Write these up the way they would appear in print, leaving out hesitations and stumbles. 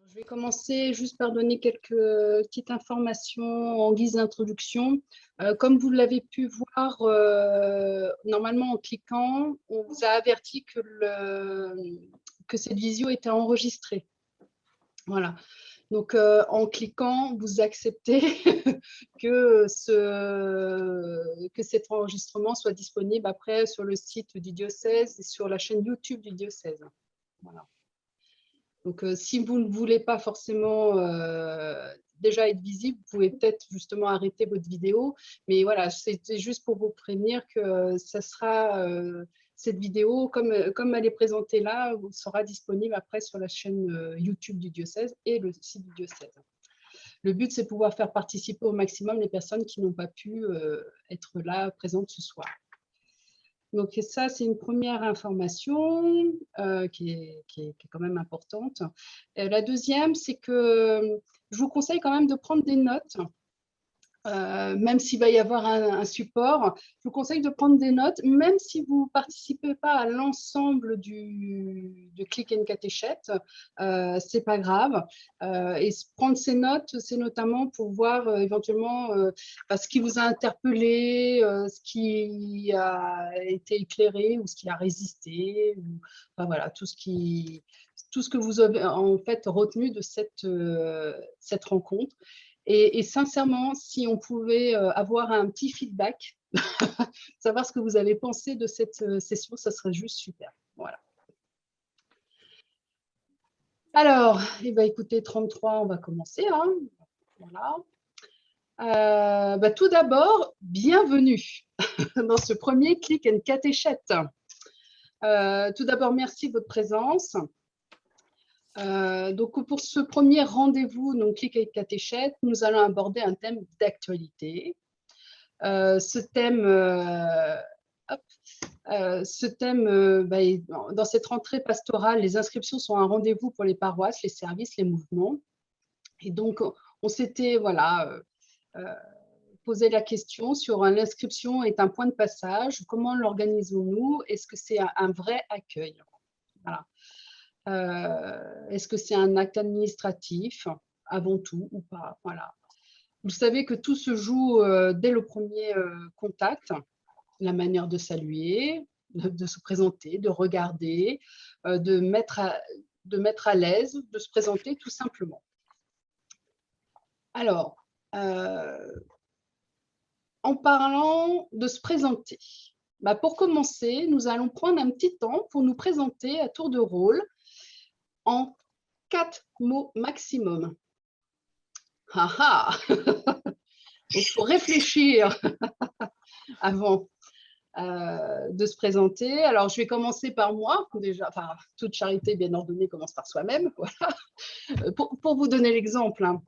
Je vais commencer juste par donner quelques petites informations en guise d'introduction. Comme vous l'avez pu voir, normalement en cliquant, on vous a averti que cette visio était enregistrée. Voilà. Donc, en cliquant, vous acceptez que cet enregistrement soit disponible après sur le site du diocèse et sur la chaîne YouTube du diocèse. Voilà. Donc, si vous ne voulez pas forcément déjà être visible, vous pouvez peut-être justement arrêter votre vidéo. Mais voilà, c'était juste pour vous prévenir que ça sera, cette vidéo, comme elle est présentée là, sera disponible après sur la chaîne YouTube du diocèse et le site du diocèse. Le but, c'est de pouvoir faire participer au maximum les personnes qui n'ont pas pu être là, présentes ce soir. Donc ça, c'est une première information qui est quand même importante. La deuxième, c'est que je vous conseille quand même de prendre des notes. Même s'il va y avoir un support, je vous conseille de prendre des notes, même si vous ne participez pas à l'ensemble du Click and Catéchète, ce n'est pas grave. Et prendre ces notes, c'est notamment pour voir éventuellement ce qui vous a interpellé, ce qui a été éclairé ou ce qui a résisté, ou, enfin, voilà, tout ce que vous avez en fait retenu de cette rencontre. Et sincèrement, si on pouvait avoir un petit feedback, savoir ce que vous avez pensé de cette session, ça serait juste super. Voilà. Alors, écoutez, 33, on va commencer. Hein. Voilà. Tout d'abord, bienvenue dans ce premier Click and Catéchète. Tout d'abord, merci de votre présence. Donc, pour ce premier rendez-vous, donc Click and Catéchète, nous allons aborder un thème d'actualité. Ce thème, dans cette rentrée pastorale, les inscriptions sont un rendez-vous pour les paroisses, les services, les mouvements. Et donc, on s'était posé la question sur l'inscription est un point de passage. Comment l'organisons-nous? Est-ce que c'est un vrai accueil? Voilà. Est-ce que c'est un acte administratif avant tout ou pas? Voilà. Vous savez que tout se joue dès le premier contact, la manière de saluer, de se présenter, de regarder, de mettre à l'aise, de se présenter tout simplement. Alors, en parlant de se présenter, pour commencer, nous allons prendre un petit temps pour nous présenter à tour de rôle en 4 mots maximum. Il faut réfléchir avant de se présenter. Alors, je vais commencer par moi. Déjà, enfin, toute charité bien ordonnée commence par soi-même. Voilà. Pour vous donner l'exemple. Hein.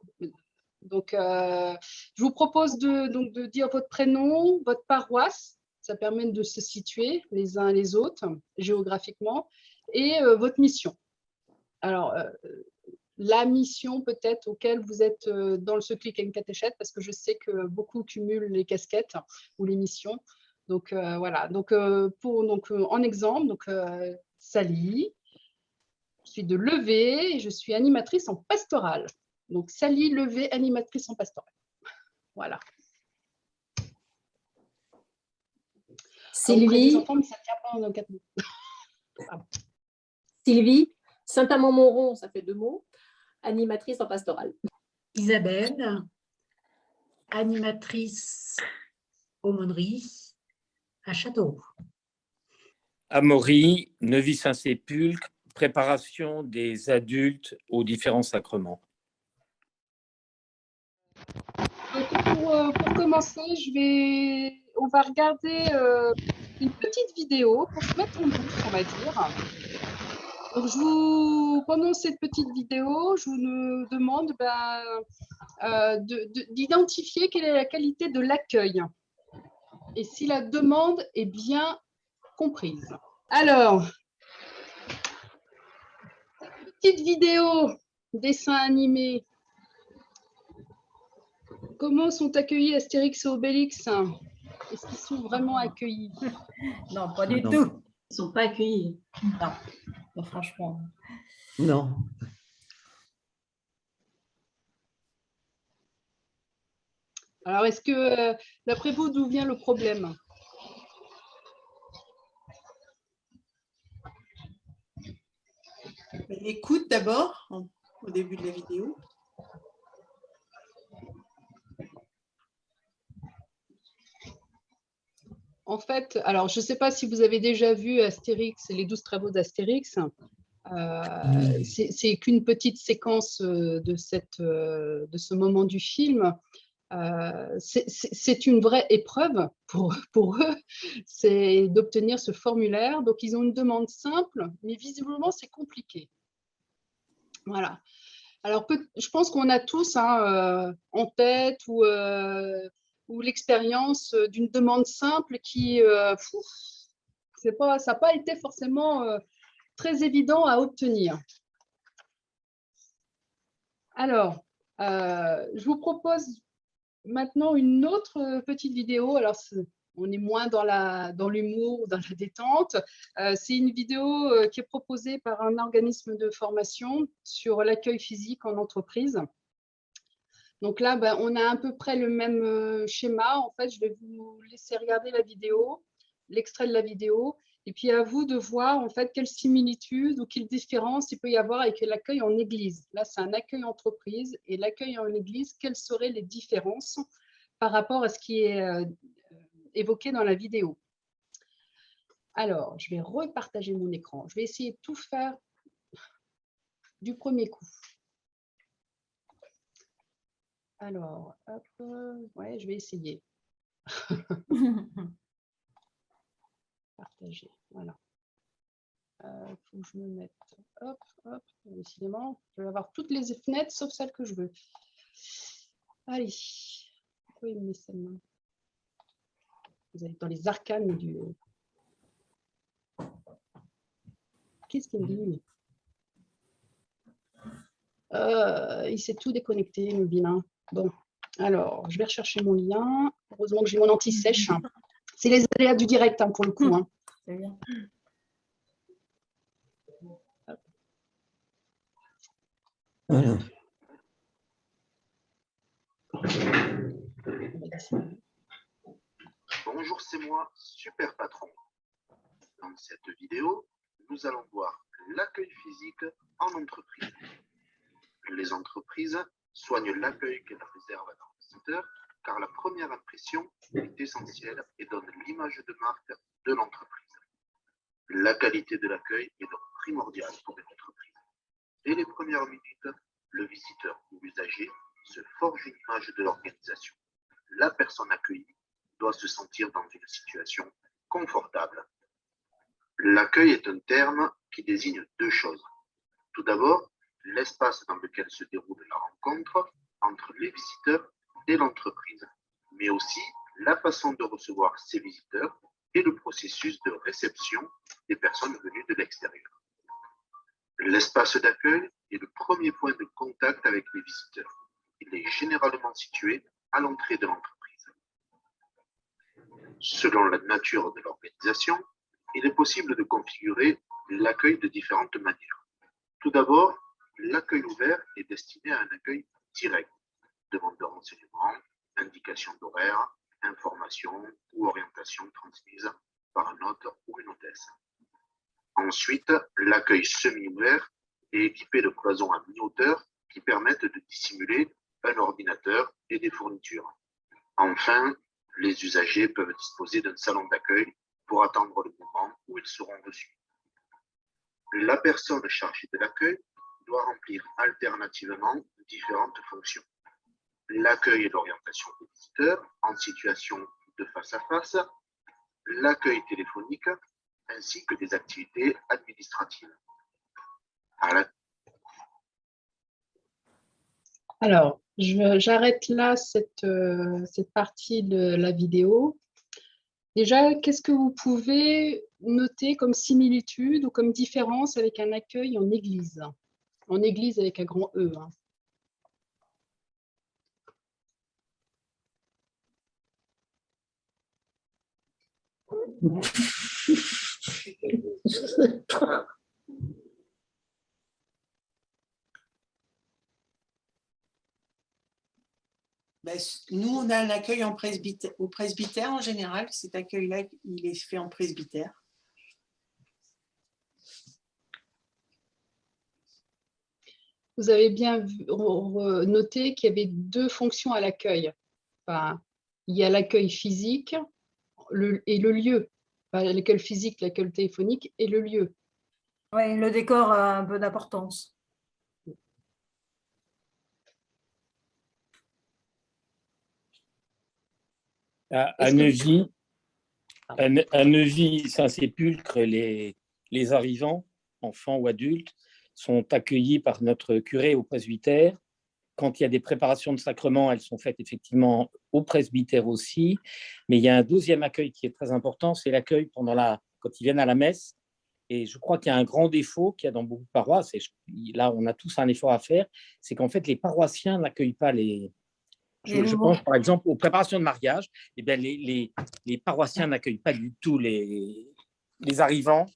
Donc, je vous propose de dire votre prénom, votre paroisse. Ça permet de se situer les uns les autres géographiquement et votre mission. Alors, la mission peut-être auquel vous êtes dans ce Click and Catéchète, parce que je sais que beaucoup cumulent les casquettes ou les missions. Donc, voilà. Donc, en exemple, donc, Sally, je suis de Levée et je suis animatrice en pastorale. Donc, Sally Levée, animatrice en pastorale. Voilà. Sylvie. Des enfants, mais ça ne tient pas en 4 mots. Sylvie, Saint-Amand-Montrond, ça fait 2 mots. Animatrice en pastorale. Isabelle, animatrice aumônerie à Châteauroux. Amaury, Neuvy-Saint-Sépulcre, préparation des adultes aux différents sacrements. Pour commencer, on va regarder une petite vidéo pour se mettre en bouche, on va dire. Donc, pendant cette petite vidéo, je vous demande d'identifier quelle est la qualité de l'accueil et si la demande est bien comprise. Alors, petite vidéo, dessin animé. Comment sont accueillis Astérix et Obélix? Est-ce qu'ils sont vraiment accueillis? Non, pas du tout. Ils ne sont pas accueillis. Non, franchement. Non. Alors, est-ce que, d'après vous, d'où vient le problème? L'écoute d'abord, au début de la vidéo. En fait, alors je ne sais pas si vous avez déjà vu Astérix et les 12 travaux d'Astérix. C'est qu'une petite séquence de ce moment du film. C'est une vraie épreuve pour eux, c'est d'obtenir ce formulaire. Donc, ils ont une demande simple, mais visiblement, c'est compliqué. Voilà. Alors, je pense qu'on a tous en tête ou l'expérience d'une demande simple qui, ça n'a pas été forcément très évident à obtenir. Alors, je vous propose maintenant une autre petite vidéo. Alors, on est moins dans l'humour, dans la détente. C'est une vidéo qui est proposée par un organisme de formation sur l'accueil physique en entreprise. Donc là, on a à peu près le même schéma. En fait, je vais vous laisser regarder la vidéo, l'extrait de la vidéo, et puis à vous de voir en fait quelles similitudes ou quelles différences il peut y avoir avec l'accueil en église. Là, c'est un accueil entreprise et l'accueil en église, quelles seraient les différences par rapport à ce qui est évoqué dans la vidéo. Alors, je vais repartager mon écran. Je vais essayer de tout faire du premier coup. Alors, hop, ouais, je vais essayer. Partager, voilà. Faut que je me mette, hop, hop, décidément, je vais avoir toutes les fenêtres sauf celles que je veux. Allez, pourquoi il me met celle-là? Vous allez dans les arcanes du... Qu'est-ce qu'il me dit? Il s'est tout déconnecté, le vilain. Bon, alors, je vais rechercher mon lien. Heureusement que j'ai mon anti-sèche. C'est les aléas du direct, pour le coup. C'est bien. Voilà. Bonjour, c'est moi, Super Patron. Dans cette vidéo, nous allons voir l'accueil physique en entreprise. Les entreprises soignent l'accueil qu'elles réservent à leurs visiteurs, car la première impression est essentielle et donne l'image de marque de l'entreprise. La qualité de l'accueil est donc primordiale pour une entreprise. Dès les premières minutes, le visiteur ou l'usager se forge une image de l'organisation. La personne accueillie doit se sentir dans une situation confortable. L'accueil est un terme qui désigne deux choses. Tout d'abord, l'espace dans lequel se déroule la rencontre entre les visiteurs et l'entreprise, mais aussi la façon de recevoir ces visiteurs et le processus de réception des personnes venues de l'extérieur. L'espace d'accueil est le premier point de contact avec les visiteurs. Il est généralement situé à l'entrée de l'entreprise. Selon la nature de l'organisation, il est possible de configurer l'accueil de différentes manières. Tout d'abord, l'accueil ouvert est destiné à un accueil direct, demande de renseignements, indication d'horaire, information ou orientation transmise par un hôte ou une hôtesse. Ensuite, l'accueil semi-ouvert est équipé de cloisons à mi-hauteur qui permettent de dissimuler un ordinateur et des fournitures. Enfin, les usagers peuvent disposer d'un salon d'accueil pour attendre le moment où ils seront reçus. La personne chargée de l'accueil doit remplir alternativement différentes fonctions. L'accueil et l'orientation des visiteurs en situation de face-à-face, l'accueil téléphonique, ainsi que des activités administratives. Alors, j'arrête là cette partie de la vidéo. Déjà, qu'est-ce que vous pouvez noter comme similitude ou comme différence avec un accueil en église? En église avec un grand E. Je sais pas. Nous, on a un accueil au presbytère en général. Cet accueil-là, il est fait en presbytère. Vous avez bien noté qu'il y avait 2 fonctions à l'accueil. Enfin, il y a l'accueil physique et le lieu. Enfin, l'accueil physique, l'accueil téléphonique et le lieu. Oui, le décor a un peu d'importance. À Neuvy, Saint-Sépulcre, les arrivants, enfants ou adultes, sont accueillis par notre curé au presbytère. Quand il y a des préparations de sacrement, elles sont faites effectivement au presbytère aussi. Mais il y a un deuxième accueil qui est très important, c'est l'accueil quand ils viennent à la messe. Et je crois qu'il y a un grand défaut qu'il y a dans beaucoup de paroisses, et là on a tous un effort à faire, c'est qu'en fait les paroissiens n'accueillent pas les... Je pense par exemple aux préparations de mariage, eh bien, les paroissiens n'accueillent pas du tout les arrivants.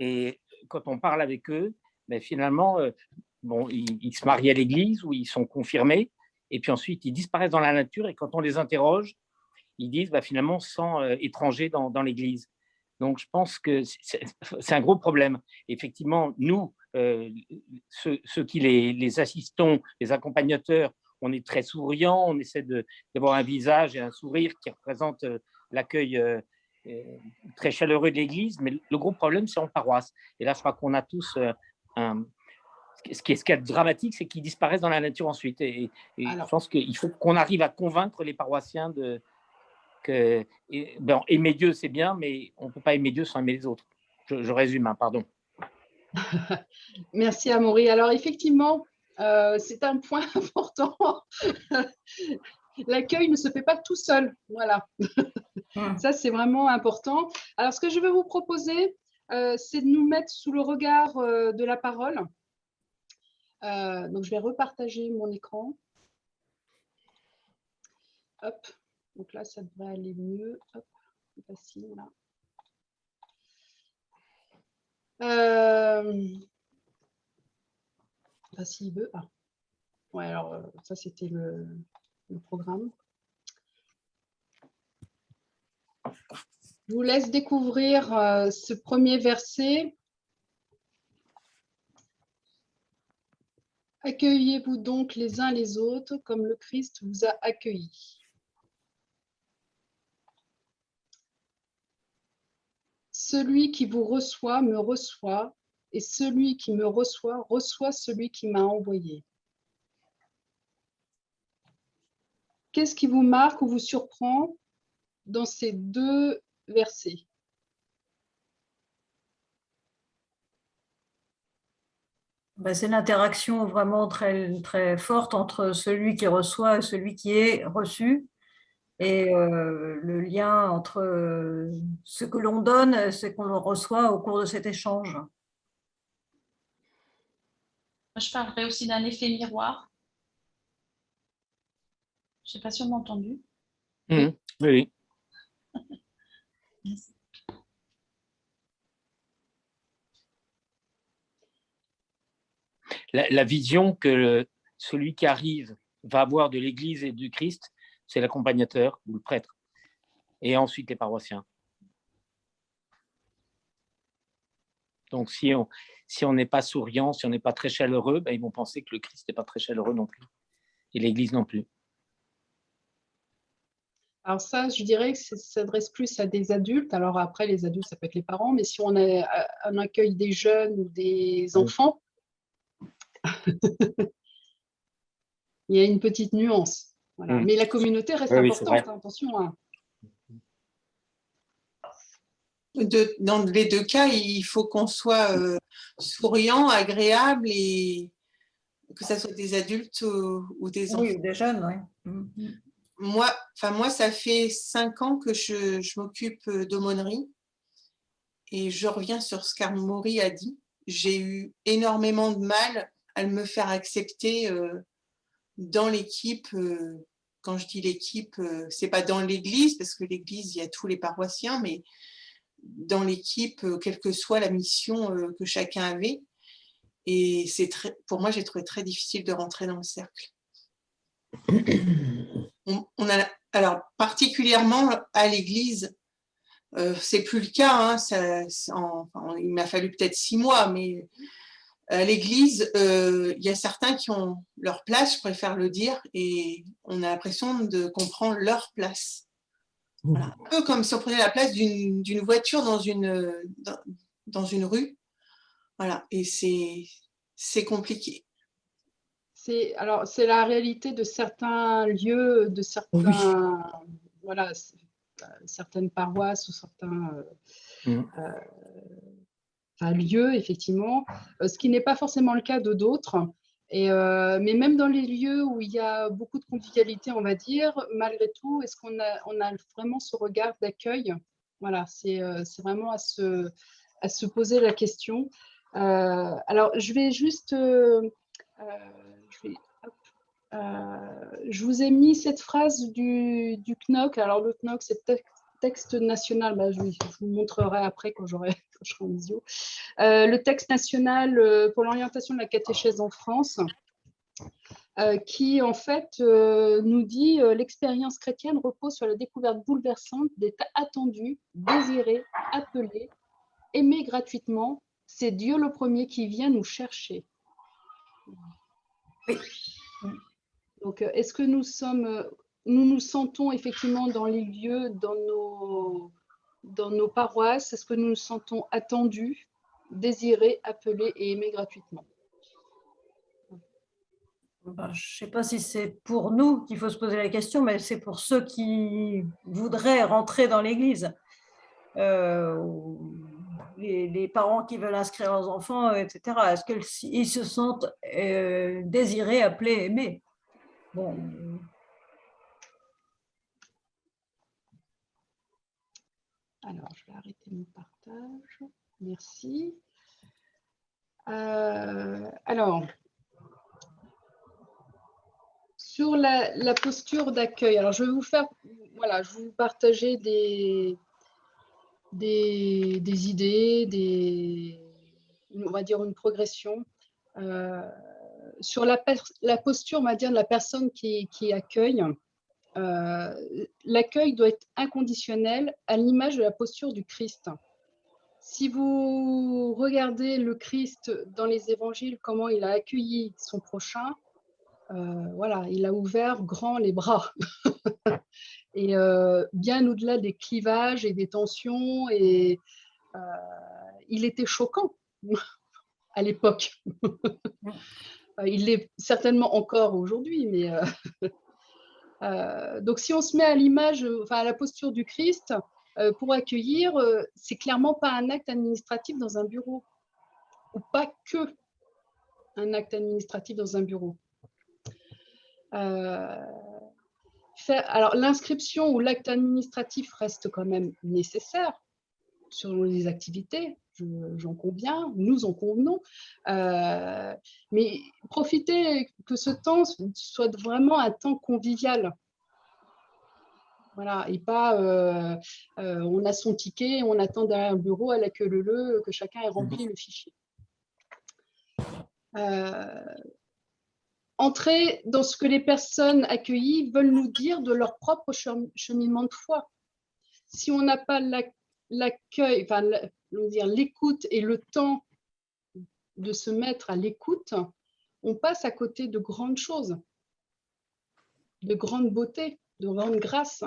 Et quand on parle avec eux, ben, finalement, ils se marient à l'église ou ils sont confirmés, et puis ensuite ils disparaissent dans la nature, et quand on les interroge, ils disent finalement on se sent étranger dans l'église. Donc je pense que c'est un gros problème. Effectivement, nous, ceux qui les assistons, les accompagnateurs, on est très souriants, on essaie d'avoir un visage et un sourire qui représente l'accueil très chaleureux de l'église, mais le gros problème, c'est en paroisse. Et là, je crois qu'on a tous ce qui est dramatique, c'est qu'ils disparaissent dans la nature ensuite. Et je pense qu'il faut qu'on arrive à convaincre les paroissiens aimer Dieu, c'est bien, mais on ne peut pas aimer Dieu sans aimer les autres. Je résume, pardon. Merci Amaury. Alors effectivement, c'est un point important. L'accueil ne se fait pas tout seul. Voilà. Ça, c'est vraiment important. Alors, ce que je vais vous proposer, c'est de nous mettre sous le regard de la parole. Donc, je vais repartager mon écran. Hop. Donc là, ça devrait aller mieux. Hop. C'est facile, là. S'il veut. Ah. Ouais, alors, ça, c'était le programme. Je vous laisse découvrir ce premier verset. Accueillez-vous donc les uns les autres comme le Christ vous a accueillis. Celui qui vous reçoit me reçoit, et celui qui me reçoit reçoit celui qui m'a envoyé. Qu'est-ce qui vous marque ou vous surprend dans ces 2 versets? C'est l'interaction vraiment très, très forte entre celui qui reçoit et celui qui est reçu, et le lien entre ce que l'on donne et ce qu'on reçoit au cours de cet échange. Je parlerai aussi d'un effet miroir. Je ne sais pas si on m'a entendu. Oui. Merci. La vision que celui qui arrive va avoir de l'Église et du Christ, c'est l'accompagnateur ou le prêtre, et ensuite les paroissiens. Donc, si on n'est pas souriant, si on n'est pas très chaleureux, ils vont penser que le Christ n'est pas très chaleureux non plus, et l'Église non plus. Alors ça, je dirais que ça s'adresse plus à des adultes. Alors après, les adultes, ça peut être les parents, mais si on a un accueil des jeunes ou des enfants, il y a une petite nuance. Voilà. Mais la communauté reste importante, attention. Dans les 2 cas, il faut qu'on soit souriant, agréable, et que ce soit des adultes ou des enfants. Oui, des jeunes, oui. Moi, ça fait 5 ans que je m'occupe d'aumônerie, et je reviens sur ce qu'Amaury a dit. J'ai eu énormément de mal à me faire accepter dans l'équipe. Quand je dis l'équipe, c'est pas dans l'église, parce que l'église, il y a tous les paroissiens, mais dans l'équipe, quelle que soit la mission que chacun avait. Et pour moi, j'ai trouvé très difficile de rentrer dans le cercle. alors particulièrement à l'église, c'est plus le cas, hein, il m'a fallu peut-être 6 mois, mais à l'église, il y a certains qui ont leur place, je préfère le dire, et on a l'impression qu'on prend leur place. Voilà. Un peu comme si on prenait la place d'une voiture dans une rue. Voilà, et c'est compliqué. C'est la réalité de certains lieux, de certains, voilà, certaines paroisses ou certains lieux, effectivement, ce qui n'est pas forcément le cas de d'autres. Mais même dans les lieux où il y a beaucoup de convivialité, on va dire, malgré tout, est-ce qu'on a vraiment ce regard d'accueil? Voilà, c'est vraiment à se poser la question. Alors, je vais juste... je vous ai mis cette phrase du CNOC. Alors, le CNOC, c'est texte national. Je vous montrerai après quand je serai en visio. Le texte national pour l'orientation de la catéchèse en France, qui, en fait, nous dit l'expérience chrétienne repose sur la découverte bouleversante d'états attendus, désirés, appelés, aimés gratuitement. C'est Dieu le premier qui vient nous chercher. Oui. Donc, est-ce que nous nous sentons effectivement dans les lieux, dans nos paroisses, est-ce que nous nous sentons attendus, désirés, appelés et aimés gratuitement? Je ne sais pas si c'est pour nous qu'il faut se poser la question, mais c'est pour ceux qui voudraient rentrer dans l'Église. Les parents qui veulent inscrire leurs enfants, etc. Est-ce qu'ils se sentent désirés, appelés, aimés? Bon. Alors, je vais arrêter mon partage. Merci. Alors, sur la posture d'accueil, alors je vais vous faire, voilà, je vais vous partager des idées, on va dire une progression. Sur la posture, on va dire, de la personne qui accueille, l'accueil doit être inconditionnel à l'image de la posture du Christ. Si vous regardez le Christ dans les évangiles, comment il a accueilli son prochain, voilà, il a ouvert grand les bras. Et bien au-delà des clivages et des tensions, et il était choquant à l'époque. Il l'est certainement encore aujourd'hui, mais donc si on se met à l'image, à la posture du Christ, pour accueillir, c'est clairement pas un acte administratif dans un bureau, ou pas que un acte administratif dans un bureau. Alors l'inscription ou l'acte administratif reste quand même nécessaire sur les activités, j'en conviens, nous en convenons, mais profitez que ce temps soit vraiment un temps convivial. Voilà, et pas on a son ticket, on attend derrière un bureau à la queue leu-leu que chacun ait rempli le fichier. Entrer dans ce que les personnes accueillies veulent nous dire de leur propre cheminement de foi. Si on n'a pas l'accueil, l'écoute et le temps de se mettre à l'écoute, on passe à côté de grandes choses, de grandes beautés, de grandes grâces.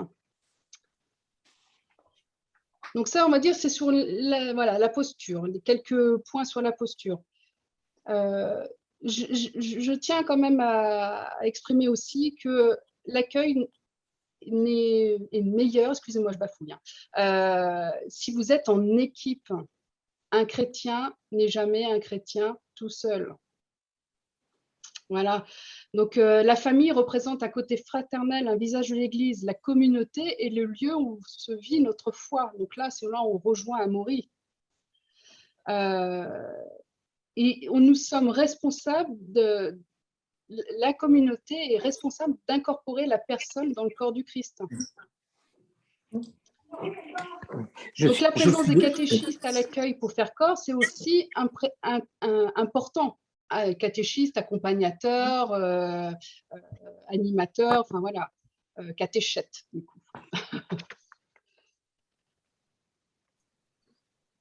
Donc ça, on va dire, c'est sur la posture, quelques points sur la posture. Je tiens quand même à exprimer aussi que l'accueil est meilleur, excusez-moi, je bafouille, si vous êtes en équipe. Un chrétien n'est jamais un chrétien tout seul. Voilà. Donc, la famille représente un côté fraternel, un visage de l'Église. La communauté est le lieu où se vit notre foi. Donc là, c'est là où on rejoint Amaury. Et nous sommes responsables la communauté est responsable d'incorporer la personne dans le corps du Christ. Donc la présence des catéchistes à l'accueil pour faire corps, c'est aussi important. Catéchistes, accompagnateurs, animateurs, enfin voilà. catéchète, du coup.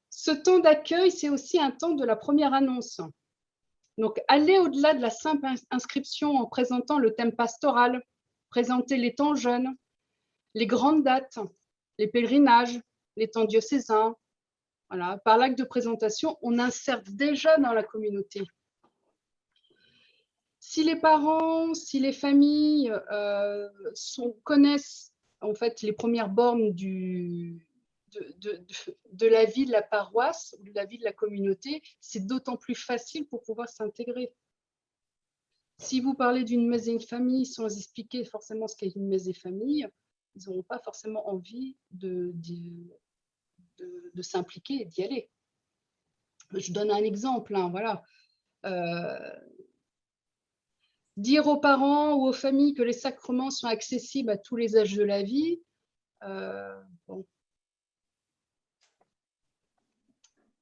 Ce temps d'accueil, c'est aussi un temps de la première annonce. Donc, aller au-delà de la simple inscription en présentant le thème pastoral, présenter les temps jeunes, les grandes dates, les pèlerinages, les temps diocésains. Voilà. Par l'acte de présentation, on insère déjà dans la communauté. Si les parents, si les familles connaissent en fait les premières bornes de la vie de la paroisse ou de la vie de la communauté, c'est d'autant plus facile pour pouvoir s'intégrer. Si vous parlez d'une messe et une famille sans expliquer forcément ce qu'est une messe et famille, ils n'auront pas forcément envie de s'impliquer et d'y aller. Je donne un exemple, hein, voilà. Dire aux parents ou aux familles que les sacrements sont accessibles à tous les âges de la vie, bon.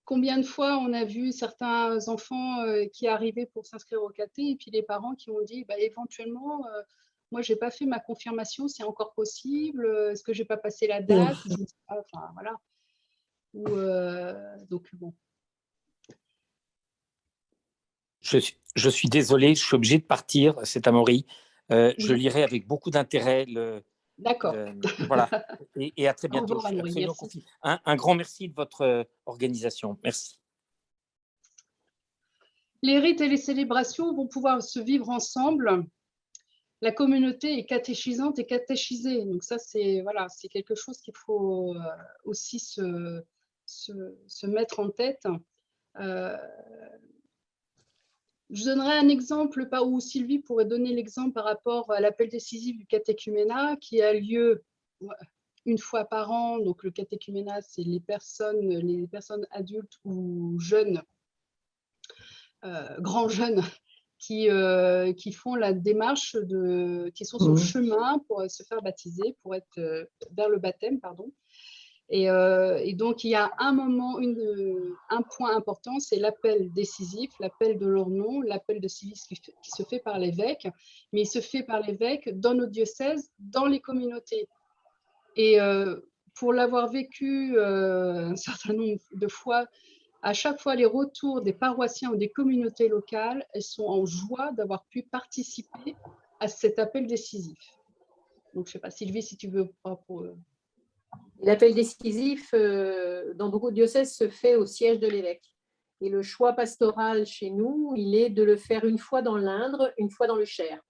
Combien de fois on a vu certains enfants qui arrivaient pour s'inscrire au caté et puis les parents qui ont dit bah, éventuellement, moi, je n'ai pas fait ma confirmation, c'est encore possible, est-ce que je n'ai pas passé la date, je ne sais pas, enfin, voilà. Donc, bon. Je suis désolé, je suis obligé de partir, c'est Amaury. Je Oui. lirai avec beaucoup d'intérêt. D'accord. Voilà. Et à très bientôt. Au revoir, Amaury, merci. Un grand merci de votre organisation. Merci. Les rites et les célébrations vont pouvoir se vivre ensemble. La communauté est catéchisante et catéchisée. Donc ça, c'est voilà, c'est quelque chose qu'il faut aussi se mettre en tête. Je donnerai un exemple où Sylvie pourrait donner l'exemple par rapport à l'appel décisif du catéchuménat qui a lieu une fois par an. Donc le catéchuménat, c'est les personnes adultes ou jeunes, grands jeunes, qui font la démarche, qui sont sur le chemin pour se faire baptiser, pour être vers le baptême, pardon. Et donc, il y a un moment, un point important, c'est l'appel décisif, l'appel de leur nom, l'appel de civisme qui se fait par l'évêque, mais il se fait par l'évêque dans nos diocèses, dans les communautés. Et pour l'avoir vécu un certain nombre de fois, à chaque fois, les retours des paroissiens ou des communautés locales, elles sont en joie d'avoir pu participer à cet appel décisif. Donc, je ne sais pas, Sylvie, si tu veux pas pour... L'appel décisif, dans beaucoup de diocèses, se fait au siège de l'évêque. Et le choix pastoral chez nous, il est de le faire une fois dans l'Indre, une fois dans le Cher.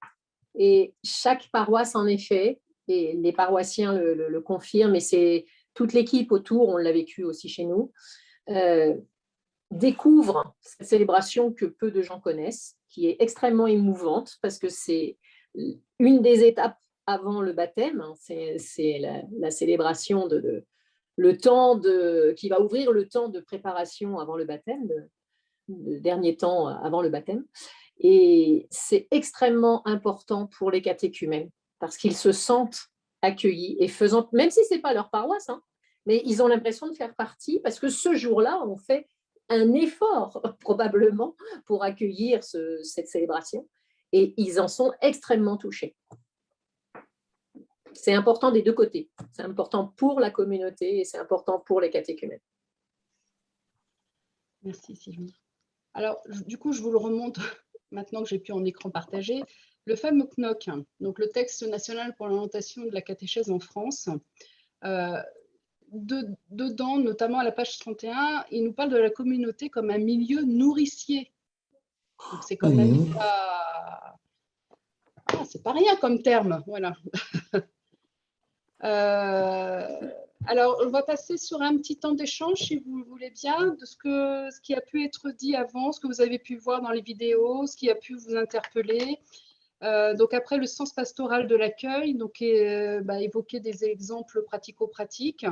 Et chaque paroisse, en effet, et les paroissiens le confirment, et c'est toute l'équipe autour, on l'a vécu aussi chez nous, découvre cette célébration que peu de gens connaissent, qui est extrêmement émouvante, parce que c'est une des étapes avant le baptême, hein, c'est la célébration le temps qui va ouvrir le temps de préparation avant le baptême, le dernier temps avant le baptême. Et c'est extrêmement important pour les catéchumènes parce qu'ils se sentent accueillis et faisant, même si ce n'est pas leur paroisse, hein, mais ils ont l'impression de faire partie parce que ce jour-là, on fait un effort probablement pour accueillir cette célébration et ils en sont extrêmement touchés. C'est important des deux côtés. C'est important pour la communauté et c'est important pour les catéchumènes. Merci Sylvie. Alors, du coup, je vous le remonte maintenant que j'ai pu en écran partager. Le fameux CNOC, donc le texte national pour l'orientation de la catéchèse en France, dedans, notamment à la page 31, il nous parle de la communauté comme un milieu nourricier. Donc, c'est quand même pas... Ah, c'est pas rien comme terme, voilà. Alors, on va passer sur un petit temps d'échange, si vous le voulez bien, de ce qui a pu être dit avant, ce que vous avez pu voir dans les vidéos, ce qui a pu vous interpeller. Donc après, le sens pastoral de l'accueil, donc évoquer des exemples pratico-pratiques.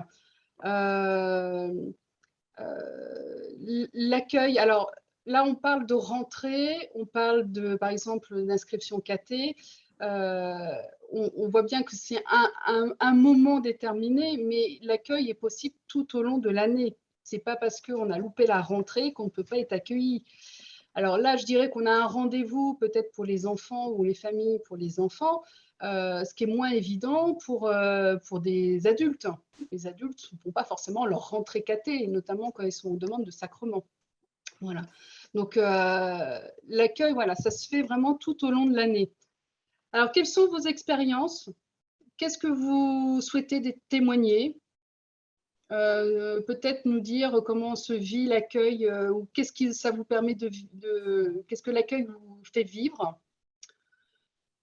L'accueil, alors là, on parle de rentrée, on parle par exemple d'inscription caté. On voit bien que c'est un moment déterminé, mais l'accueil est possible tout au long de l'année. Ce n'est pas parce qu'on a loupé la rentrée qu'on ne peut pas être accueilli. Alors là, je dirais qu'on a un rendez-vous peut-être pour les enfants ou les familles pour les enfants, ce qui est moins évident pour des adultes. Les adultes ne font pas forcément leur rentrée cathée, notamment quand ils sont en demande de sacrement. Voilà. Donc, l'accueil, voilà, ça se fait vraiment tout au long de l'année. Alors, quelles sont vos expériences? Qu'est-ce que vous souhaitez témoigner? Peut-être nous dire comment se vit l'accueil ou qu'est-ce que ça vous permet qu'est-ce que l'accueil vous fait vivre?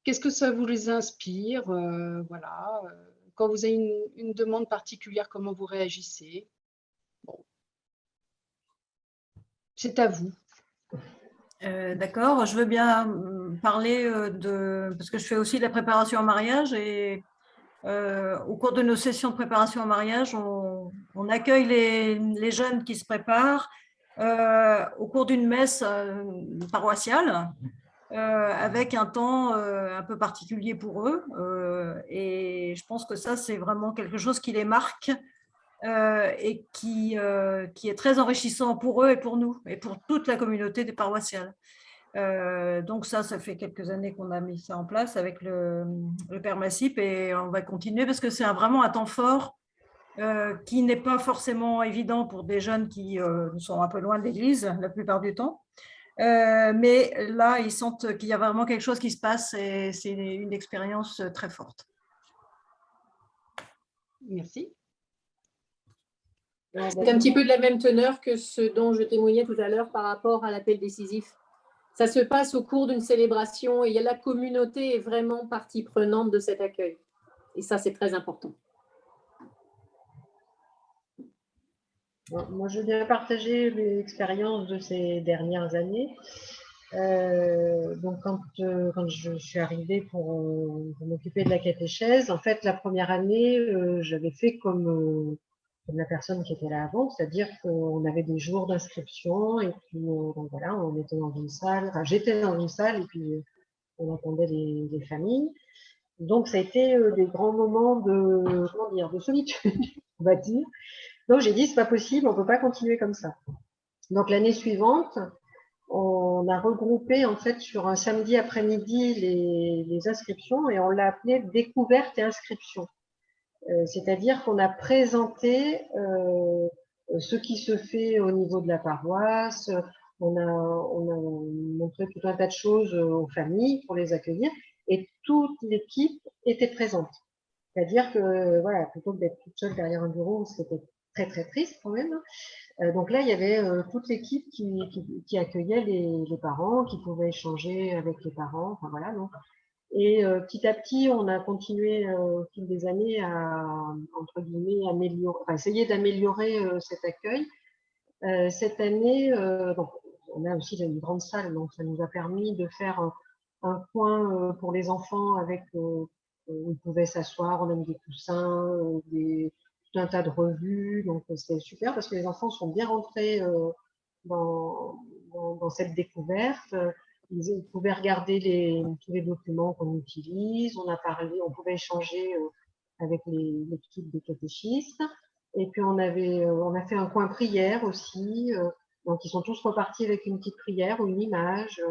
Qu'est-ce que ça vous les inspire? Voilà. Quand vous avez une demande particulière, comment vous réagissez? Bon. C'est à vous. D'accord, je veux bien parler parce que je fais aussi de la préparation au mariage et au cours de nos sessions de préparation au mariage, on accueille les jeunes qui se préparent au cours d'une messe paroissiale avec un temps un peu particulier pour eux. Et je pense que ça, c'est vraiment quelque chose qui les marque et qui est très enrichissant pour eux et pour nous et pour toute la communauté des paroissiales. Donc ça fait quelques années qu'on a mis ça en place avec le Père Massip et on va continuer parce que c'est vraiment un temps fort qui n'est pas forcément évident pour des jeunes qui sont un peu loin de l'église la plupart du temps. Mais là, ils sentent qu'il y a vraiment quelque chose qui se passe et c'est une expérience très forte. Merci. C'est un petit peu de la même teneur que ce dont je témoignais tout à l'heure par rapport à l'appel décisif. Ça se passe au cours d'une célébration et la communauté est vraiment partie prenante de cet accueil. Et ça, c'est très important. Moi, je veux bien partager l'expérience de ces dernières années. Donc, quand je suis arrivée pour m'occuper de la catéchèse, en fait, la première année, j'avais fait comme la personne qui était là avant, c'est-à-dire qu'on avait des jours d'inscription et puis donc voilà, on était dans une salle, enfin, j'étais dans une salle et puis on attendait les familles. Donc, ça a été des grands moments de solitude, on va dire. Donc, j'ai dit, c'est pas possible, on peut pas continuer comme ça. Donc, l'année suivante, on a regroupé en fait sur un samedi après-midi les inscriptions et on l'a appelé découverte et inscription. C'est-à-dire qu'on a présenté ce qui se fait au niveau de la paroisse, on a montré tout un tas de choses aux familles pour les accueillir et toute l'équipe était présente. C'est-à-dire que, voilà, plutôt que d'être toute seule derrière un bureau, c'était très très triste quand même. Donc là, il y avait toute l'équipe qui accueillait les parents, qui pouvait échanger avec les parents, enfin voilà. Donc. Et petit à petit, on a continué au fil des années à, entre guillemets, essayer d'améliorer cet accueil. Cette année, donc, on a aussi une grande salle, donc ça nous a permis de faire un coin pour les enfants avec où ils pouvaient s'asseoir, on a mis des coussins, tout un tas de revues, donc c'était super parce que les enfants sont bien rentrés dans cette découverte. Ils pouvaient regarder tous les documents qu'on utilise, on pouvait échanger avec l'équipe des catéchistes. Et puis on a fait un coin prière aussi. Donc ils sont tous repartis avec une petite prière ou une image.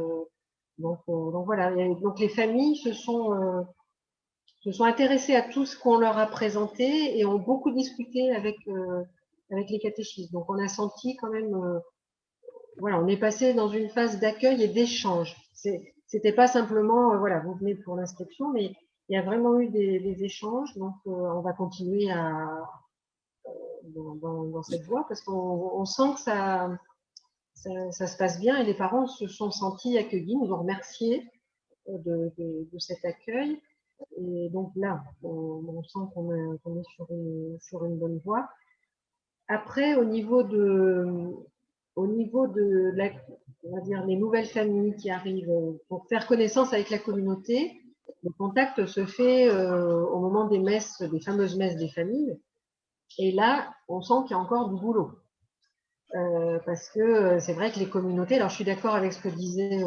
Donc voilà. Donc les familles se sont intéressées à tout ce qu'on leur a présenté et ont beaucoup discuté avec les catéchistes. Donc on a senti quand même voilà, on est passé dans une phase d'accueil et d'échange. C'était pas simplement, voilà, vous venez pour l'inscription, mais il y a vraiment eu des échanges. Donc, on va continuer dans cette voie parce qu'on sent que ça se passe bien et les parents se sont sentis accueillis, nous ont remerciés de cet accueil. Et donc là, on sent qu'on est sur une bonne voie. Après, au niveau de on va dire, les nouvelles familles qui arrivent pour faire connaissance avec la communauté, le contact se fait au moment des messes, des fameuses messes des familles. Et là, on sent qu'il y a encore du boulot. Parce que c'est vrai que les communautés, alors je suis d'accord avec ce que disait,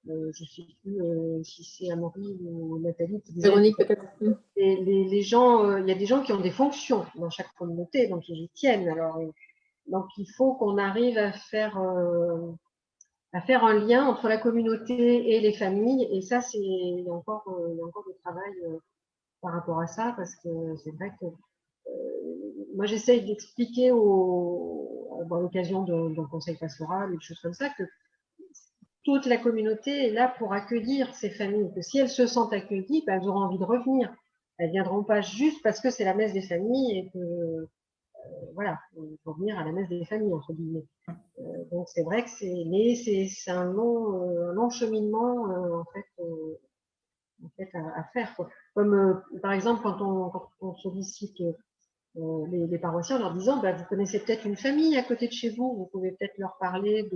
je ne sais plus si c'est Amaury ou Nathalie qui disait. Véronique, peut-être. Les gens, il y a des gens qui ont des fonctions dans chaque communauté, donc ils y tiennent. Alors, donc, il faut qu'on arrive à faire à faire un lien entre la communauté et les familles. Et ça, il y a encore du travail par rapport à ça, parce que c'est vrai que moi, j'essaye d'expliquer à l'occasion d'un conseil pastoral ou des choses comme ça, que toute la communauté est là pour accueillir ces familles, que si elles se sentent accueillies, elles auront envie de revenir. Elles ne viendront pas juste parce que c'est la messe des familles et que, voilà, il faut venir à la messe des familles, entre guillemets. Donc, c'est vrai que c'est un long cheminement, en fait, à faire, quoi. Comme, par exemple, quand on sollicite les paroissiens en leur disant, vous connaissez peut-être une famille à côté de chez vous, vous pouvez peut-être leur parler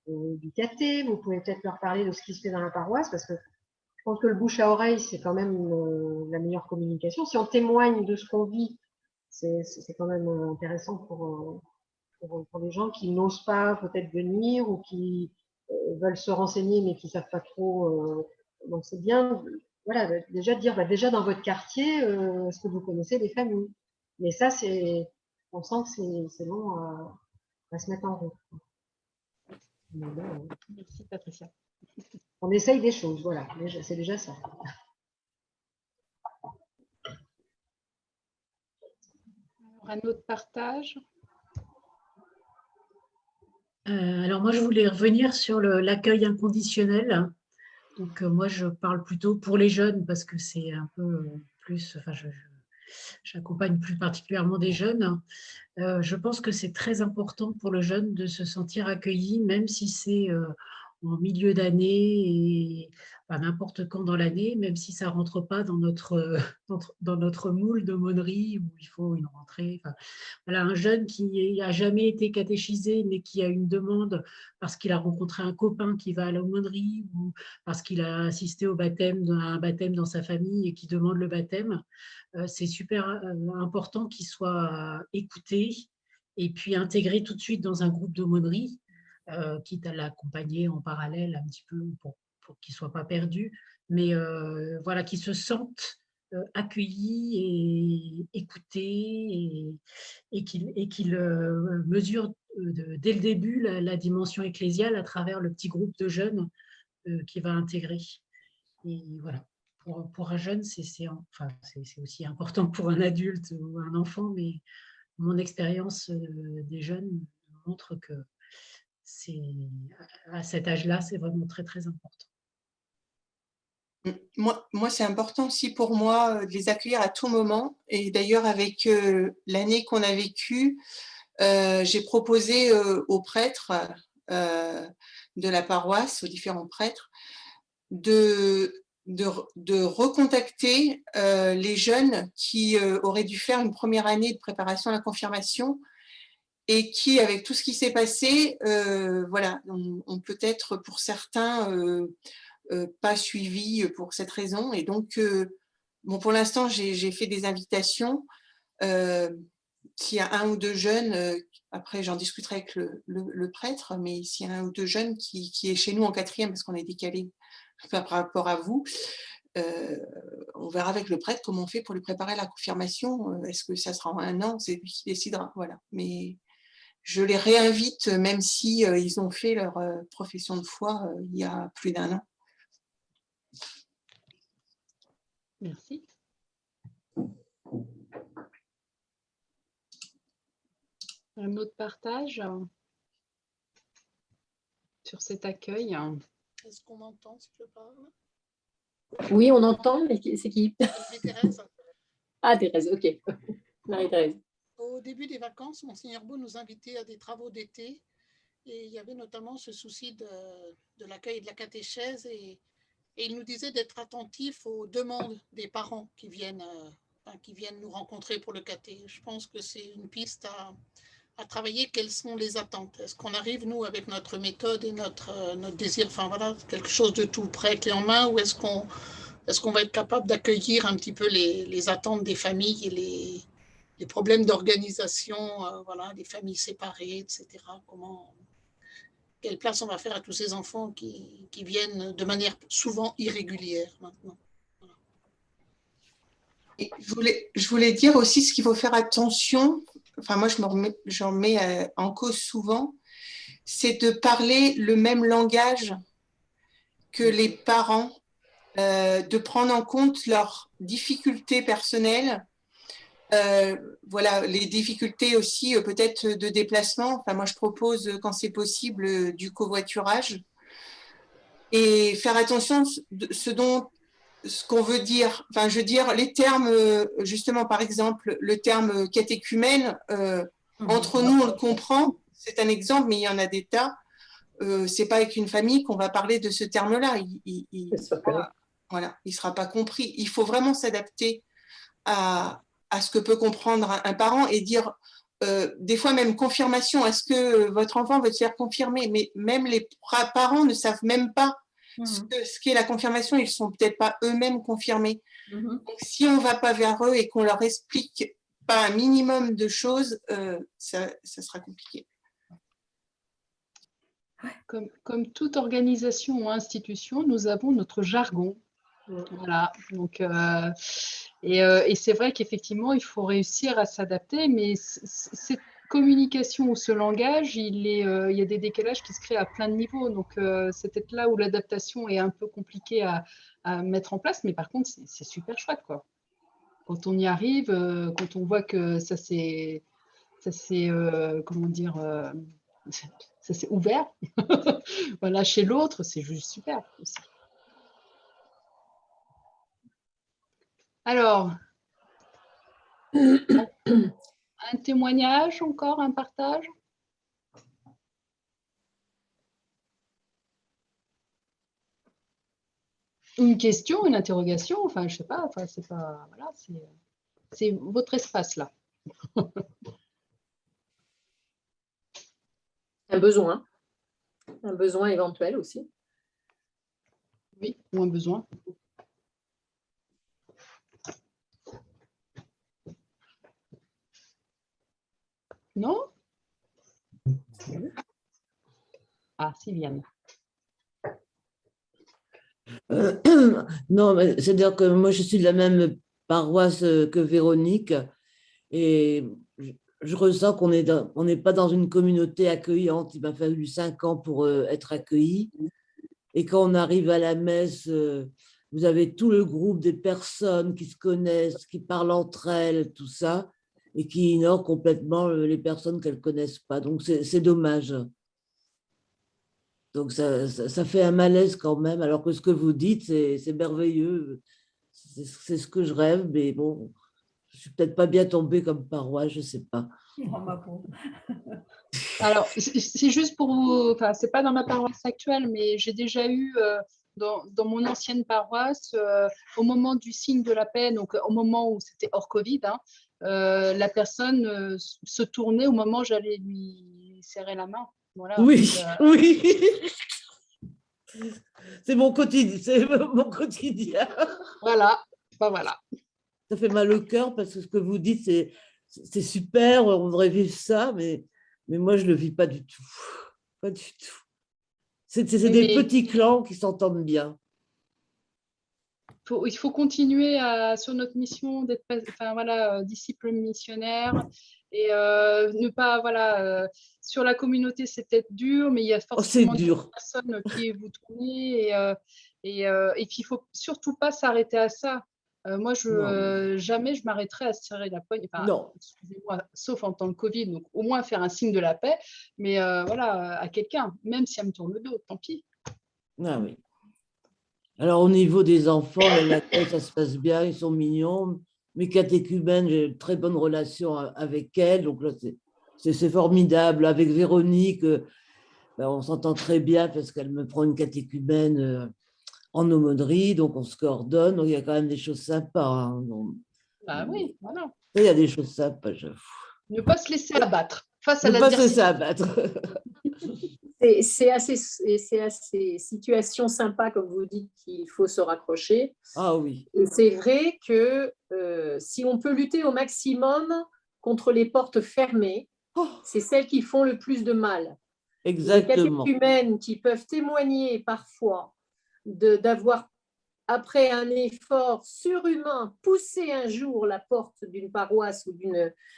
du caté, vous pouvez peut-être leur parler de ce qui se fait dans la paroisse, parce que je pense que le bouche à oreille, c'est quand même la meilleure communication. Si on témoigne de ce qu'on vit, c'est quand même intéressant pour les gens qui n'osent pas peut-être venir ou qui veulent se renseigner mais qui ne savent pas trop. Donc c'est bien, voilà, déjà de dire, déjà dans votre quartier, est-ce que vous connaissez des familles? Mais ça, on sent que c'est long à se mettre en route. Merci Patricia. On essaye des choses, voilà, c'est déjà ça. Alors, un autre partage. Alors moi, je voulais revenir sur l'accueil inconditionnel. Donc moi, je parle plutôt pour les jeunes parce que c'est un peu plus, enfin, j'accompagne plus particulièrement des jeunes. Je pense que c'est très important pour le jeune de se sentir accueilli, même si c'est en milieu d'année et n'importe quand dans l'année, même si ça ne rentre pas dans notre moule d'aumônerie où il faut une rentrée. Enfin, voilà, un jeune qui n'a jamais été catéchisé, mais qui a une demande parce qu'il a rencontré un copain qui va à l'aumônerie ou parce qu'il a assisté à un baptême dans sa famille et qui demande le baptême. C'est super important qu'il soit écouté et puis intégré tout de suite dans un groupe d'aumônerie, quitte à l'accompagner en parallèle un petit peu pour qu'il ne soit pas perdu, mais voilà, qu'il se sente accueilli et écouté et qu'il mesure dès le début la dimension ecclésiale à travers le petit groupe de jeunes qu'il va intégrer. Et voilà. Pour un jeune, c'est aussi important que pour un adulte ou un enfant, mais mon expérience des jeunes montre que à cet âge-là, c'est vraiment très, très important. Moi, c'est important aussi pour moi de les accueillir à tout moment. Et d'ailleurs, avec l'année qu'on a vécue, j'ai proposé aux prêtres de la paroisse, aux différents prêtres, de recontacter les jeunes qui auraient dû faire une première année de préparation à la confirmation et qui, avec tout ce qui s'est passé, voilà, ont peut-être pour certains pas suivi pour cette raison. Et donc, bon, pour l'instant, j'ai fait des invitations. S'il y a un ou deux jeunes, après j'en discuterai avec le prêtre, mais s'il y a un ou deux jeunes qui est chez nous en 4e, parce qu'on est décalé par rapport à vous, on verra avec le prêtre comment on fait pour lui préparer la confirmation. Est-ce que ça sera en 1 an? C'est lui qui décidera. Voilà. Mais je les réinvite, même si ils ont fait leur profession de foi il y a plus d'1 an. Merci. Un autre partage sur cet accueil. Est-ce qu'on m'entend si je parle? Oui, on entend, mais c'est qui? C'est Thérèse. Ah, Thérèse, ok. Marie-Thérèse. Au début des vacances, Monseigneur Beau nous invitait à des travaux d'été et il y avait notamment ce souci de l'accueil et de la catéchèse et il nous disait d'être attentif aux demandes des parents qui viennent nous rencontrer pour le caté. Je pense que c'est une piste à travailler. Quelles sont les attentes? Est-ce qu'on arrive, nous, avec notre méthode et notre désir, enfin voilà, quelque chose de tout prêt, clé en main, ou est-ce qu'on va être capable d'accueillir un petit peu les attentes des familles et les problèmes d'organisation, voilà, des familles séparées, etc. Quelle place on va faire à tous ces enfants qui viennent de manière souvent irrégulière maintenant. Voilà. Et je voulais dire aussi ce qu'il faut faire attention, enfin moi je remets en cause souvent, c'est de parler le même langage que les parents, de prendre en compte leurs difficultés personnelles, voilà, les difficultés aussi peut-être de déplacement. Enfin, moi, je propose, quand c'est possible, du covoiturage. Et faire attention ce qu'on veut dire. Enfin, je veux dire, les termes, justement, par exemple, le terme catéchumène, entre nous, on le comprend. C'est un exemple, mais il y en a des tas. C'est pas avec une famille qu'on va parler de ce terme-là. Voilà, il sera pas compris. Il faut vraiment s'adapter à ce que peut comprendre un parent et dire, des fois même confirmation, est-ce que votre enfant veut se faire confirmer? Mais même les parents ne savent même pas ce qu'est la confirmation, ils ne sont peut-être pas eux-mêmes confirmés. Donc, si on ne va pas vers eux et qu'on leur explique pas un minimum de choses, ça sera compliqué. Comme toute organisation ou institution, nous avons notre jargon. Voilà. Donc, et c'est vrai qu'effectivement, il faut réussir à s'adapter, mais cette communication ou ce langage, il y a des décalages qui se créent à plein de niveaux. Donc, c'est peut-être là où l'adaptation est un peu compliquée à mettre en place, mais par contre, c'est super chouette, quoi. Quand on y arrive, quand on voit que ça s'est comment dire, ça s'est ouvert, voilà, chez l'autre, c'est juste super aussi. Alors, un témoignage encore, un partage? Une question, une interrogation, enfin, je sais pas, enfin, c'est pas, voilà, c'est votre espace là. Un besoin éventuel aussi. Oui, ou un besoin. Non? Ah, Sylviane. Non, c'est-à-dire que moi, je suis de la même paroisse que Véronique et je ressens qu'on n'est pas dans une communauté accueillante. Il m'a fallu 5 ans pour être accueilli. Et quand on arrive à la messe, vous avez tout le groupe des personnes qui se connaissent, qui parlent entre elles, tout ça, et qui ignorent complètement les personnes qu'elles ne connaissent pas. Donc, c'est dommage. Donc, ça fait un malaise quand même, alors que ce que vous dites, c'est merveilleux. C'est ce que je rêve, mais bon, je ne suis peut-être pas bien tombée comme paroisse, je ne sais pas. Alors, c'est juste pour vous, enfin, c'est pas dans ma paroisse actuelle, mais j'ai déjà eu dans mon ancienne paroisse, au moment du signe de la paix, donc au moment où c'était hors Covid, hein, la personne se tournait au moment où j'allais lui serrer la main. Voilà, oui, donc, oui. C'est mon quotidien. Voilà, ben voilà. Ça fait mal au cœur parce que ce que vous dites, c'est super, on voudrait vivre ça, mais moi, je ne le vis pas du tout. Pas du tout. C'est des petits clans qui s'entendent bien. Il faut continuer sur notre mission d'être, enfin, voilà, disciple missionnaire et ne pas, voilà, sur la communauté, c'est peut-être dur, mais il y a forcément des personnes qui vous tournez et qu'il ne faut surtout pas s'arrêter à ça. Moi, jamais je m'arrêterai à serrer la poigne, enfin, excusez-moi, sauf en temps de Covid, donc au moins faire un signe de la paix, mais voilà, à quelqu'un, même si elle me tourne le dos, tant pis. Ah oui. Alors, au niveau des enfants, l'accueil, ça se passe bien, ils sont mignons. Mes catéchumènes, j'ai une très bonne relation avec elles, donc là, c'est formidable. Avec Véronique, ben, on s'entend très bien parce qu'elle me prend une catéchumène en aumônerie, donc on se coordonne, donc il y a quand même des choses sympas. Hein, donc, bah oui, voilà. Il y a des choses sympas, j'avoue. Ne pas se laisser abattre face à l'adversité. Ne pas se laisser abattre. C'est à ces situations sympas, comme vous dites, qu'il faut se raccrocher. Ah oui. Et c'est vrai que si on peut lutter au maximum contre les portes fermées, c'est celles qui font le plus de mal. Exactement. Les catéchumènes qui peuvent témoigner parfois d'avoir après un effort surhumain, pousser un jour la porte d'une paroisse ou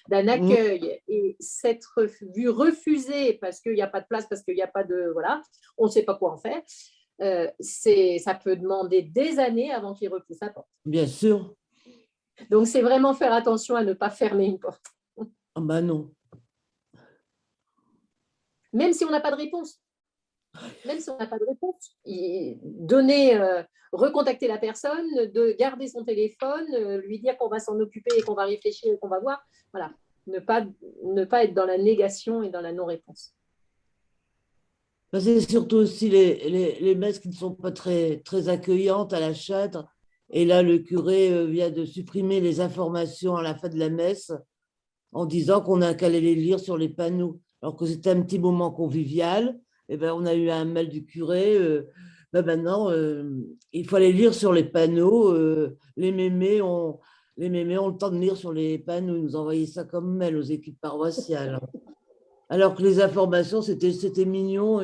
d'un accueil et s'être vu refuser parce qu'il n'y a pas de place, parce qu'il n'y a pas de… Voilà, on ne sait pas quoi en faire. Ça peut demander des années avant qu'il repousse la porte. Bien sûr. Donc, c'est vraiment faire attention à ne pas fermer une porte. Ah ben non. Même si on n'a pas de réponse. Même si on n'a pas de réponse. Donner, recontacter la personne, de garder son téléphone, lui dire qu'on va s'en occuper et qu'on va réfléchir et qu'on va voir. Voilà. Ne pas être dans la négation et dans la non-réponse. C'est surtout aussi les messes qui ne sont pas très, très accueillantes à la Châtre. Et là, le curé vient de supprimer les informations à la fin de la messe en disant qu'on n'a qu'à aller les lire sur les panneaux. Alors que c'était un petit moment convivial. Et ben, on a eu un mail du curé. Maintenant, il faut aller lire sur les panneaux. Les mémés ont le temps de lire sur les panneaux. Ils nous envoyaient ça comme mail aux équipes paroissiales. Alors que les informations, c'était mignon.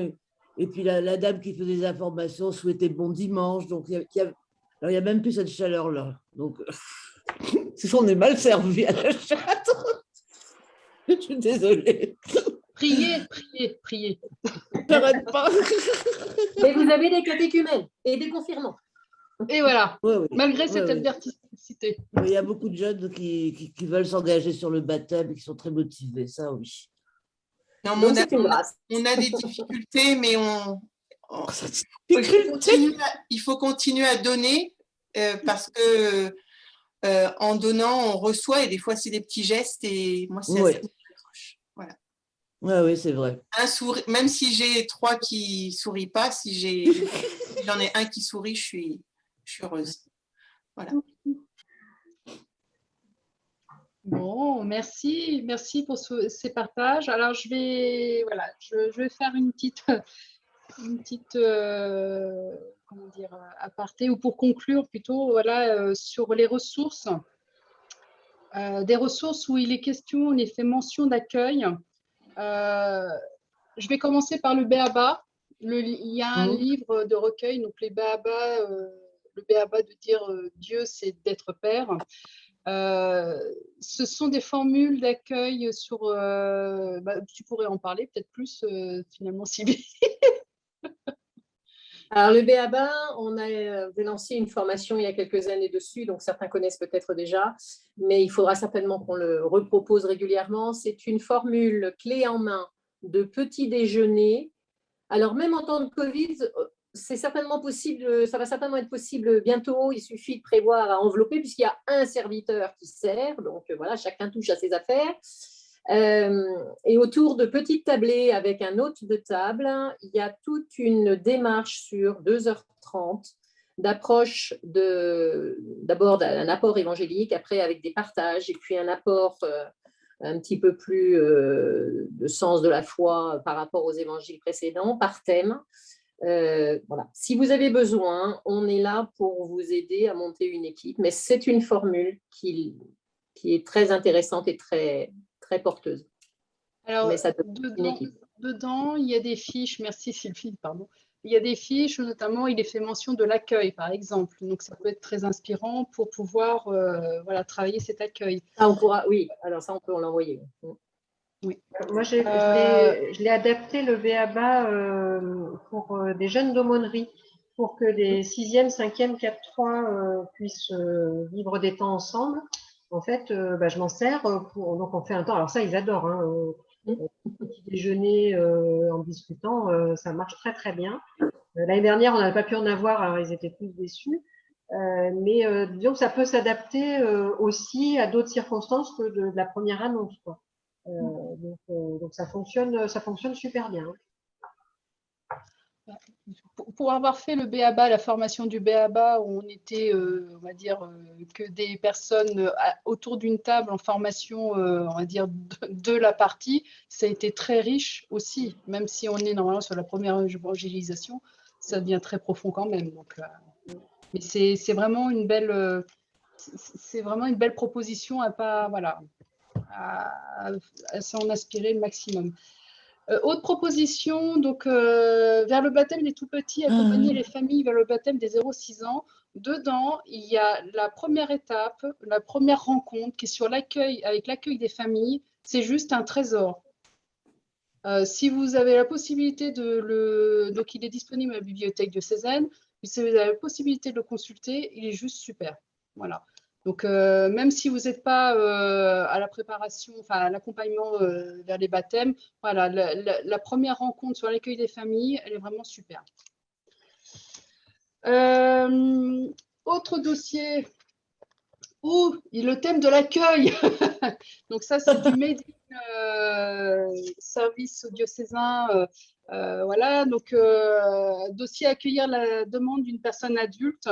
Et puis la dame qui faisait les informations souhaitait bon dimanche. Donc, il n'y a même plus cette chaleur-là. Donc, on est mal servi à la Châtre. Je suis désolée. Priez. J'arrête pas. Mais vous avez des catéchumènes et des confirmants. Et voilà, Ouais. malgré cette adversité. Il y a beaucoup de jeunes qui veulent s'engager sur le baptême et qui sont très motivés, ça oui. Non, Donc, c'est une grâce. on a des difficultés, mais il faut continuer à donner parce que en donnant, on reçoit et des fois, c'est des petits gestes et moi, c'est assez proche. Voilà. Oui, c'est vrai. Même si j'ai 3 qui ne sourient pas, si j'en ai un qui sourit, je suis heureuse. Voilà. Bon, merci pour ces partages. Alors, je vais faire une petite comment dire, aparté, ou pour conclure plutôt, voilà, sur les ressources. Des ressources où il est question, il est fait mention d'accueil. Je vais commencer par le B.A.B.A. Il y a un livre de recueil, donc les B.A.B.A. Le B.A.B.A. de dire Dieu, c'est d'être Père. Ce sont des formules d'accueil sur… tu pourrais en parler peut-être plus finalement, Sylvie. Alors, le B.A.B.A., on a lancé une formation il y a quelques années dessus, donc certains connaissent peut-être déjà, mais il faudra certainement qu'on le repropose régulièrement. C'est une formule clé en main de petit déjeuner. Alors, même en temps de Covid, c'est certainement possible, ça va certainement être possible bientôt. Il suffit de prévoir à envelopper puisqu'il y a un serviteur qui sert, donc voilà, chacun touche à ses affaires. Et autour de petites tablées avec un hôte de table, il y a toute une démarche sur 2h30 d'approche d'abord d'un apport évangélique, après avec des partages, et puis un apport un petit peu plus de sens de la foi par rapport aux évangiles précédents, par thème. Voilà. Si vous avez besoin, on est là pour vous aider à monter une équipe, mais c'est une formule qui est très intéressante et très porteuse. Alors, mais ça une équipe. Dedans, il y a des fiches, merci Sylvie, pardon. Il y a des fiches, notamment, il est fait mention de l'accueil, par exemple. Donc, ça peut être très inspirant pour pouvoir voilà, travailler cet accueil. Ah, on pourra, oui, alors ça, on peut l'envoyer. Oui. Moi, je l'ai adapté, le B.A.B.A. Pour des jeunes d'aumônerie, pour que des 6e, 5e, 4-3 puissent vivre des temps ensemble. En fait, je m'en sers donc on fait un temps. Alors ça, ils adorent. Petit déjeuner en discutant, ça marche très très bien. L'année dernière, on n'avait pas pu en avoir, alors ils étaient tous déçus. Mais disons que ça peut s'adapter aussi à d'autres circonstances que de la première annonce, quoi. Donc ça fonctionne super bien. Pour avoir fait le B.A.B.A., la formation du B.A.B.A., où on était, on va dire, que des personnes autour d'une table en formation, on va dire, de la partie, ça a été très riche aussi, même si on est normalement sur la première évangélisation, ça devient très profond quand même. Donc, mais c'est vraiment une belle, proposition à pas, voilà, à s'en inspirer le maximum. Autre proposition, donc vers le baptême des tout-petits, accompagner les familles vers le baptême des 0-6 ans. Dedans, il y a la première étape, la première rencontre qui est sur l'accueil, avec l'accueil des familles. C'est juste un trésor. Si vous avez la possibilité donc il est disponible à la bibliothèque diocésaine, si vous avez la possibilité de le consulter, il est juste super. Voilà. Donc, même si vous n'êtes pas à la préparation, enfin à l'accompagnement vers les baptêmes, voilà, la première rencontre sur l'accueil des familles, elle est vraiment super. Autre dossier, le thème de l'accueil. Donc ça, c'est du made in service diocésain. Voilà, donc dossier accueillir la demande d'une personne adulte.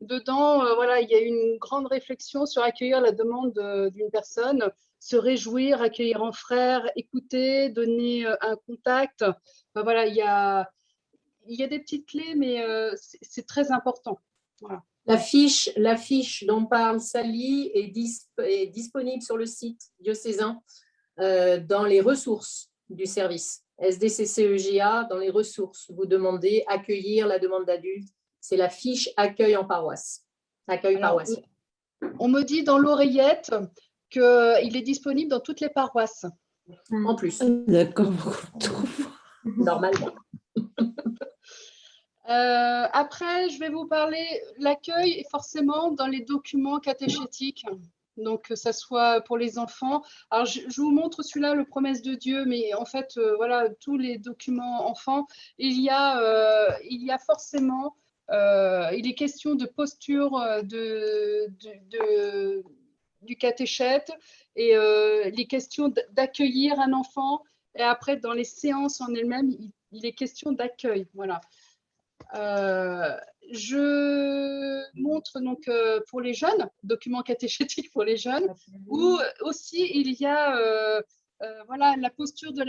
Dedans, voilà, il y a une grande réflexion sur accueillir la demande d'une personne, se réjouir, accueillir en frère, écouter, donner un contact. Enfin, voilà, il y a des petites clés, mais c'est très important. Voilà. La fiche dont parle Sally est disponible sur le site diocésain dans les ressources du service. SDCCEGA, dans les ressources, vous demandez accueillir la demande d'adulte. C'est la fiche accueil en paroisse. Accueil paroissial. On me dit dans l'oreillette qu'il est disponible dans toutes les paroisses. En plus. D'accord. Normalement. Après, je vais vous parler l'accueil est forcément dans les documents catéchétiques. Donc, que ça soit pour les enfants. Alors, je vous montre celui-là, le Promesse de Dieu, mais en fait, voilà, tous les documents enfants, il y a forcément, il est question de posture du catéchète et les questions d'accueillir un enfant. Et après, dans les séances en elles-mêmes, il est question d'accueil. Voilà. Je montre donc pour les jeunes, documents catéchétiques pour les jeunes, où aussi il y a voilà, la posture de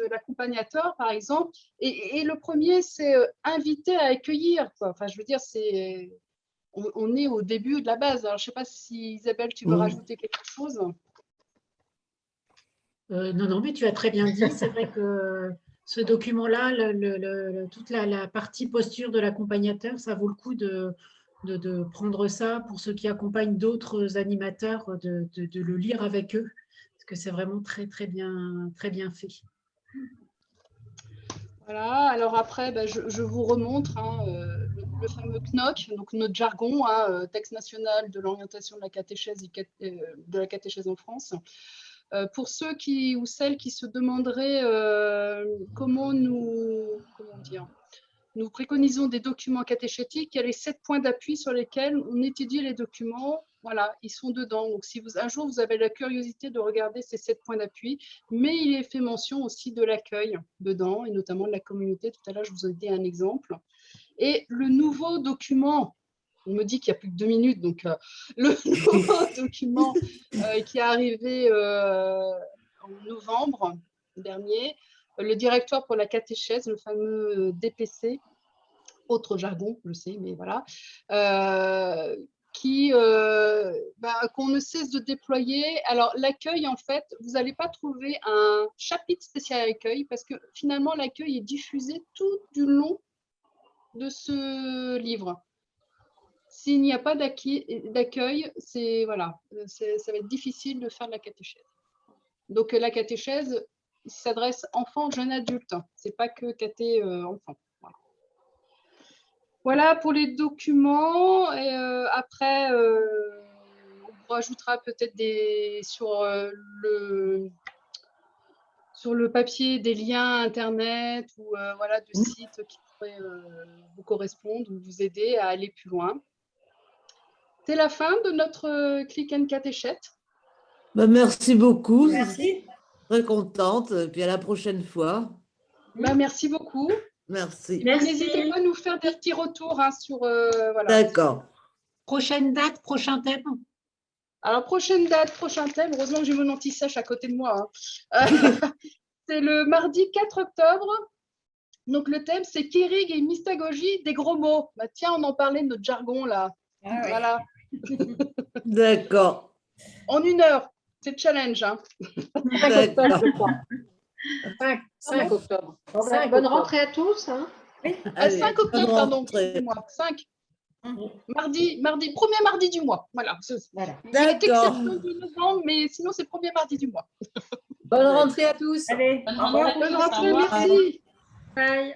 l'accompagnateur, par exemple. Et le premier, c'est inviter à accueillir, quoi. Enfin, je veux dire, on est au début de la base. Alors, je ne sais pas si Isabelle, tu veux rajouter quelque chose. Non, mais tu as très bien dit. C'est vrai que ce document-là, toute la partie posture de l'accompagnateur, ça vaut le coup de prendre ça pour ceux qui accompagnent d'autres animateurs, de le lire avec eux, parce que c'est vraiment très bien fait. Voilà, alors après, je vous remontre le fameux CNOC, donc notre jargon, texte national de l'orientation de la catéchèse en France. Pour ceux ou celles qui se demanderaient comment nous préconisons des documents catéchétiques, il y a les 7 points d'appui sur lesquels on étudie les documents. Voilà, ils sont dedans. Donc, si un jour vous avez la curiosité de regarder ces 7 points d'appui, mais il est fait mention aussi de l'accueil dedans, et notamment de la communauté. Tout à l'heure, je vous ai dit un exemple. Et le nouveau document, on me dit qu'il n'y a plus que 2 minutes, donc le nouveau document qui est arrivé en novembre dernier, le directoire pour la catéchèse, le fameux DPC, autre jargon, je sais, mais voilà, qu'on ne cesse de déployer. Alors, l'accueil, en fait, vous n'allez pas trouver un chapitre spécial accueil parce que finalement, l'accueil est diffusé tout du long de ce livre. S'il n'y a pas d'accueil, voilà, ça va être difficile de faire de la catéchèse. Donc, la catéchèse s'adresse enfant, jeune adulte. Ce n'est pas que caté enfant. Voilà pour les documents. Et après, on rajoutera peut-être sur le papier des liens Internet ou voilà, de sites qui pourraient vous correspondre ou vous aider à aller plus loin. C'est la fin de notre Click and Catéchète. Merci beaucoup. Merci. Très contente. Et puis à la prochaine fois. Merci beaucoup. Merci. N'hésitez pas à nous faire des petits retours sur… voilà. D'accord. Prochaine date, prochain thème. Alors, prochaine date, prochain thème. Heureusement que j'ai mon anti-sèche à côté de moi. C'est le mardi 4 octobre. Donc, le thème, c'est Kérig et mystagogie des gros mots. Tiens, on en parlait de notre jargon, là. Ah, voilà. D'accord. En 1 heure. C'est challenge. D'accord. 5 octobre. Bon, ben, 5 bonne octobre. rentrée à tous. Hein. Allez, 5 bonne octobre, pardon, rentrée. excusez-moi. 5. Premier mardi du mois. Voilà. Voilà. Il y a D'accord. l'exception de novembre, mais sinon, c'est premier mardi du mois. Bonne rentrée à tous. Allez, Bonne au revoir. rentrée à Bonne tous, au rentrée, revoir. merci. Bye.